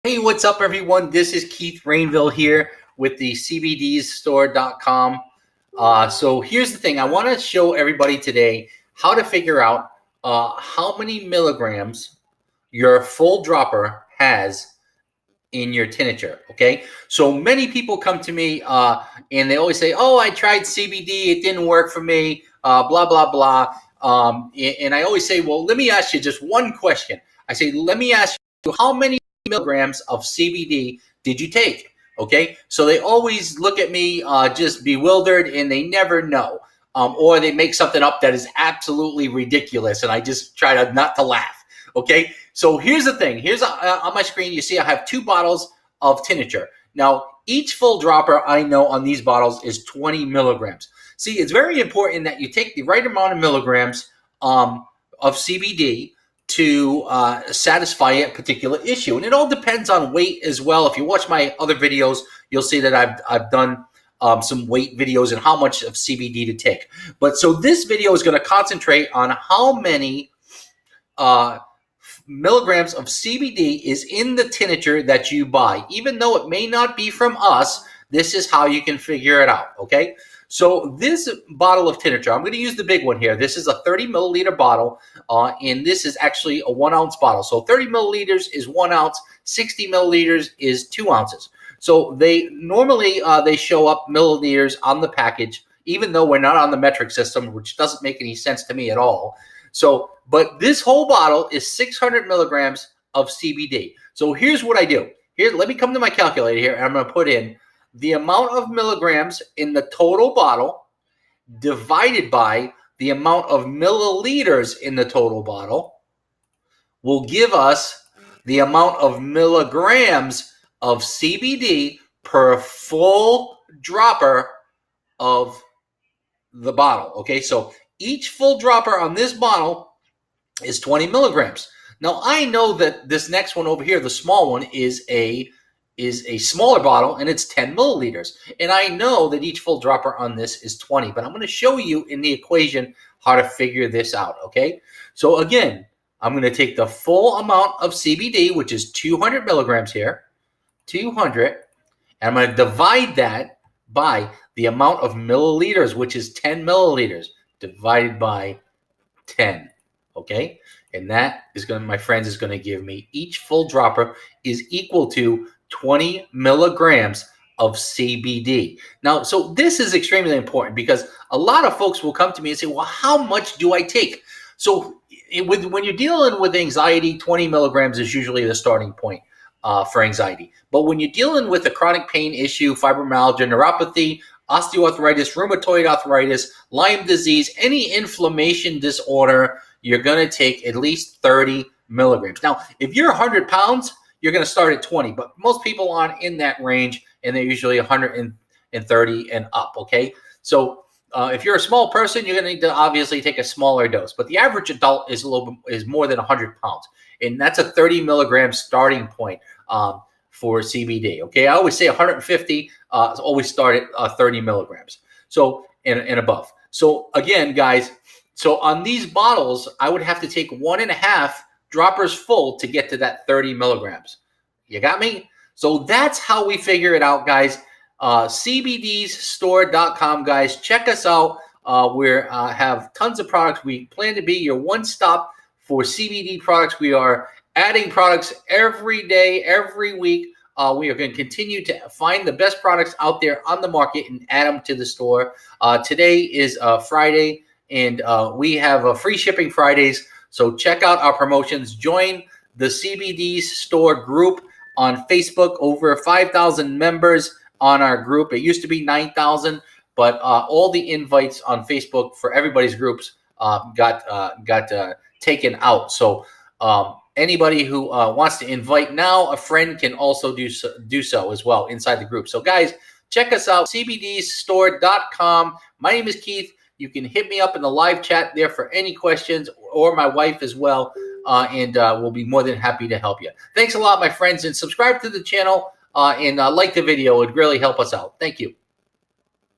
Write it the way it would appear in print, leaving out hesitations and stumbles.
Hey, what's up, everyone? This is Keith Rainville here with the CBDstore.com. So here's the thing. I want to show everybody today how to figure out how many milligrams your full dropper has in your tincture. Okay. So many people come to me and they always say, oh, I tried CBD. It didn't work for me, blah, blah, blah. And I always say, well, let me ask you just one question. I say, let me ask you, how many milligrams of CBD did you take? Okay, so they always look at me just bewildered and they never know. Or they make something up that is absolutely ridiculous and I just try to not to laugh. Okay, so here's the thing. Here's on my screen, you see I have 2 bottles of tincture. Now, each full dropper I know on these bottles is 20 milligrams. See, it's very important that you take the right amount of milligrams of CBD to satisfy a particular issue. And it all depends on weight as well. If you watch my other videos, you'll see that I've done some weight videos and how much of CBD to take. But so this video is going to concentrate on how many milligrams of CBD is in the tincture that you buy. Even though it may not be from us, this is how you can figure it out, okay? So this bottle of tincture, I'm going to use the big one here. This is a 30 milliliter bottle, and this is actually a 1 ounce bottle. So 30 milliliters is 1 ounce, 60 milliliters is 2 ounces. So they normally they show up milliliters on the package, even though we're not on the metric system, which doesn't make any sense to me at all. So, but this whole bottle is 600 milligrams of CBD. So here's what I do. Here, let me come to my calculator here, and I'm going to put in the amount of milligrams in the total bottle divided by the amount of milliliters in the total bottle will give us the amount of milligrams of CBD per full dropper of the bottle. Okay, so each full dropper on this bottle is 20 milligrams. Now, I know that this next one over here, the small one, is a smaller bottle, and it's 10 milliliters. And I know that each full dropper on this is 20, but I'm going to show you in the equation how to figure this out, okay? So again, I'm going to take the full amount of CBD, which is 200 milligrams here, 200, and I'm going to divide that by the amount of milliliters, which is 10 milliliters, divided by 10, okay? And that is going to, my friends, is going to give me each full dropper is equal to 20 milligrams of CBD. Now, so this is extremely important because a lot of folks will come to me and say, well, how much do I take? So when you're dealing with anxiety, 20 milligrams is usually the starting point for anxiety. But when you're dealing with a chronic pain issue, fibromyalgia, neuropathy, osteoarthritis, rheumatoid arthritis, Lyme disease, any inflammation disorder, you're going to take at least 30 milligrams. Now, if you're 100 pounds, you're going to start at 20, but most people aren't in that range, and they're usually 130 and up, okay? So if you're a small person, you're going to need to obviously take a smaller dose, but the average adult is more than 100 pounds, and that's a 30 milligram starting point for CBD, okay? I always say 150, always start at 30 milligrams, so and above. So again, guys, so on these bottles, I would have to take 1.5 droppers full to get to that 30 milligrams. You got me? So that's how we figure it out, guys. CBDstore.com, guys. Check us out. We have tons of products. We plan to be your one-stop for CBD products. We are adding products every day, every week. We are going to continue to find the best products out there on the market and add them to the store. Today is Friday, and we have free shipping Fridays. So check out our promotions. Join the CBD Store group on Facebook. Over 5,000 members on our group. It used to be 9,000, but all the invites on Facebook for everybody's groups got taken out. So anybody who wants to invite now, a friend can also do so as well inside the group. So guys, check us out, CBDstore.com. My name is Keith. You can hit me up in the live chat there for any questions, or my wife as well, and we'll be more than happy to help you. Thanks a lot, my friends, and subscribe to the channel and like the video. It would really help us out. Thank you.